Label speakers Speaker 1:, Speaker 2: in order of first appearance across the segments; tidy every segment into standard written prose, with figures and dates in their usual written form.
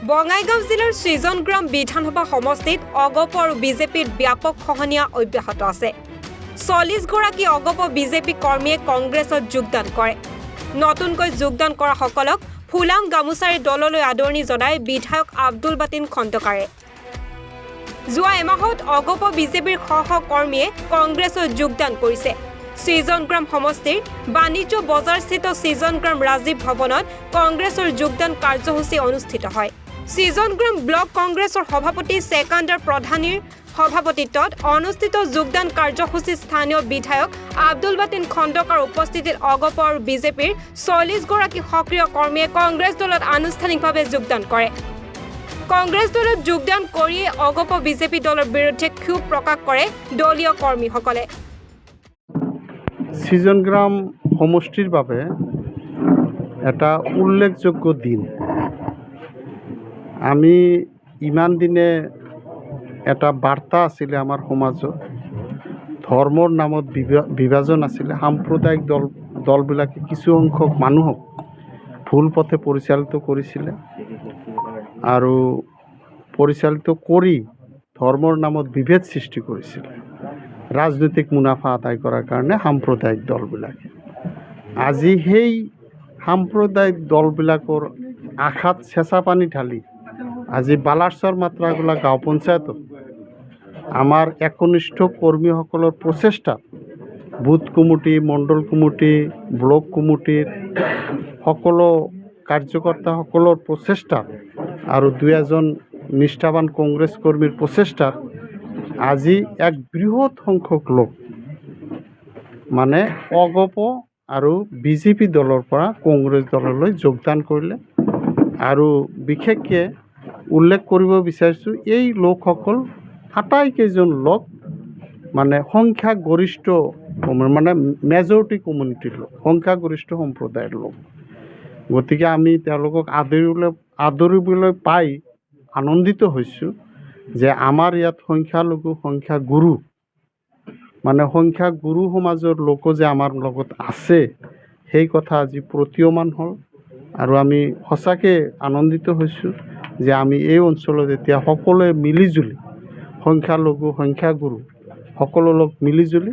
Speaker 1: বঙাইগাঁও জিলাৰ সৃজনগ্ৰাম বিধানসভা সমষ্টিত অগপ আৰু বিজেপিৰ ব্যাপক খহনীয়া অব্যাহত আছে। 40গৰাকী অগপ বিজেপি কৰ্মীয়ে কংগ্ৰেছত যোগদান কৰে। নতুনকৈ যোগদান কৰা সকলক ফুলাম গামোচাৰে দললৈ আদৰণি জনাই বিধায়ক আব্দুল বাতিন খণ্ডকাৰে। যোৱা এমাহত অগপ বিজেপিৰ শ শ কৰ্মীয়ে কংগ্ৰেছত যোগদান কৰিছে। সৃজনগ্ৰাম সমষ্টিৰ বাণিজ্য বজাৰস্থিত সৃজনগ্ৰাম ৰাজীৱ ভৱনত কংগ্ৰেছৰ যোগদান কাৰ্যসূচী অনুষ্ঠিত হয়। সৃজনগ্ৰাম ব্লক কংগ্ৰেছৰ সভাপতি সেকান্দাৰ প্ৰধানীৰ সভাপতিত্বত অনুষ্ঠিত যোগদান কাৰ্যসূচীত স্থানীয় বিধায়ক আব্দুল বাতিন খণ্ডকাৰ উপস্থিতিত অগপ আৰু বিজেপিৰ 40গৰাকী সক্ৰিয় কৰ্মীয়ে কংগ্ৰেছ দলত আনুষ্ঠানিকভাৱে যোগদান কৰে। কংগ্ৰেছ দলত যোগদান কৰিয়ে অগপ বিজেপি দলৰ বিৰুদ্ধে ক্ষোভ প্ৰকাশ কৰে দলীয় কৰ্মীসকলে।
Speaker 2: সৃজনগ্ৰাম সমষ্টিৰ বাবে এটা উল্লেখযোগ্য দিন। আমি ইমান দিনে এটা বাৰ্তা আছিলে আমাৰ সমাজত, ধৰ্মৰ নামত বিভাজন আছিলে। সাম্প্ৰদায়িক দলবিলাকে কিছু সংখ্যক মানুহক ভুল পথে পৰিচালিত কৰিছিলে আৰু পৰিচালিত কৰি ধৰ্মৰ নামত বিভেদ সৃষ্টি কৰিছিলে ৰাজনৈতিক মুনাফা আদায় কৰাৰ কাৰণে সাম্প্ৰদায়িক দলবিলাকে। আজি সেই সাম্প্ৰদায়িক দলবিলাকৰ আশাত চেঁচা পানী ঢালি আজি বালাসৰ মাত্ৰাগোলা গাঁও পঞ্চায়তত আমাৰ একনিষ্ঠ কৰ্মীসকলৰ প্ৰচেষ্টাত বুথ কমিটি, মণ্ডল কমিটি, ব্লক কমিটিৰ সকলো কাৰ্যকৰ্তাসকলৰ প্ৰচেষ্টাত আৰু দুই এজন নিষ্ঠাবান কংগ্ৰেছ কৰ্মীৰ প্ৰচেষ্টাত আজি এক বৃহৎ সংখ্যক লোক মানে অগপ আৰু বিজেপি দলৰ পৰা কংগ্ৰেছ দললৈ যোগদান কৰিলে। আৰু বিশেষকৈ উল্লেখ কৰিব বিচাৰিছোঁ, এই লোকসকল আটাইকেইজন লোক মানে সংখ্যাগৰিষ্ঠ মানে মেজৰিটি কমিউনিটিৰ লোক, সংখ্যাগৰিষ্ঠ সম্প্ৰদায়ৰ লোক। গতিকে আমি তেওঁলোকক আদৰিবলৈ পাই আনন্দিত হৈছোঁ যে আমাৰ ইয়াত সংখ্যালঘু সংখ্যাগুৰু মানে সংখ্যাগুৰু সমাজৰ লোকো যে আমাৰ লগত আছে সেই কথা আজি প্ৰতীয়মান হ'ল। আৰু আমি সঁচাকৈ আনন্দিত হৈছোঁ যে আমি এই অঞ্চলত এতিয়া সকলোৱে মিলিজুলি সংখ্যালঘু সংখ্যাগুৰু সকলো লোক মিলিজুলি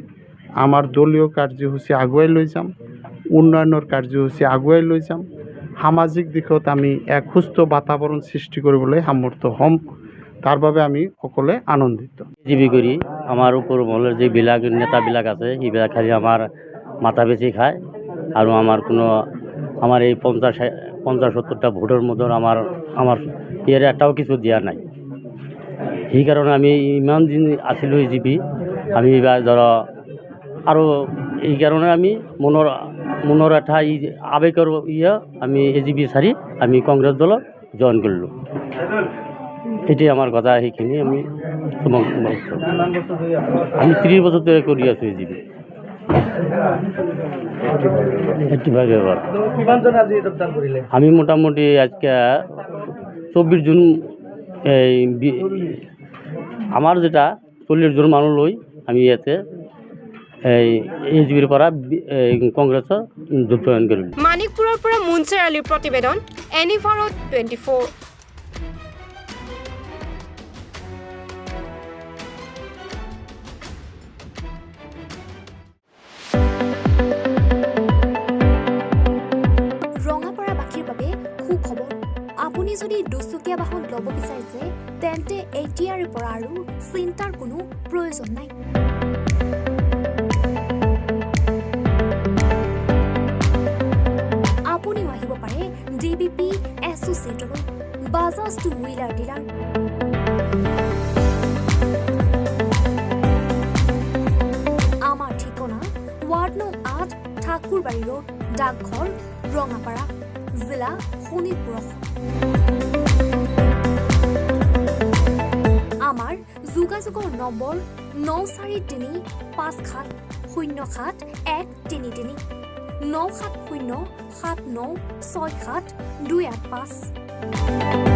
Speaker 2: আমাৰ দলীয় কাৰ্যসূচী আগুৱাই লৈ যাম, উন্নয়নৰ কাৰ্যসূচী আগুৱাই লৈ যাম, সামাজিক দিশত আমি এক সুস্থ বাতাবৰণ সৃষ্টি কৰিবলৈ সামৰ্থ্য হ'ম। তাৰ বাবে আমি সকলোৱে আনন্দিত।
Speaker 3: বিজেপি কৰি আমাৰ ওপৰ মহলৰ যিবিলাক নেতাবিলাক আছে সেইবিলাক খালি আমাৰ মাথা বেছি খায় আৰু আমাৰ এই 50-70টা ভোটৰ মধ্যে আমাৰ ইয়াৰ এটাও কিছু দিয়া নাই। সেইকাৰণে আমি ইমান দিন আছিলোঁ বিজেপি, আমি এইবাৰ আৰু এইকাৰণে আমি মনৰ এটা আৱেগৰ আমি বিজেপি চাৰি আমি কংগ্ৰেছ দলত জইন কৰিলোঁ। সেইটোৱে আমাৰ কথা। সেইখিনি আমি 30 বছৰ ধৰি কৰি আছোঁ বিজেপি। আমি মোটামুটি আজকে 24 জুন আমাৰ যেটা 40 জন মানুহ লৈ আমি ইয়াতে বিজেপিৰ পৰা কংগ্ৰেছৰ যোগদান কৰিলোঁ।
Speaker 1: মানিকপুৰৰ পৰা মুনচিৰ আলীৰ প্ৰতিবেদন, এনি ভাৰত 24।
Speaker 4: আপুনি যদি দুচকীয়া বাহন ল'ব বিচাৰিছে তেন্তে এতিয়াৰ পৰা আৰু চিন্তাৰ কোনো প্ৰয়োজন নাই। আপুনিও আহিব পাৰে DBP এছ'চিয়েটৰ বাজাজ টু হুইলাৰ ডিলাৰ। আমাৰ ঠিকনা ৱাৰ্ড নং 8, ঠাকুৰবাৰী ৰোড, ডাকঘৰ, ৰঙাপাৰা, জিলা শোণিতপুৰ। আমাৰ যোগাযোগৰ নম্বৰ 9435707133 9707967285285।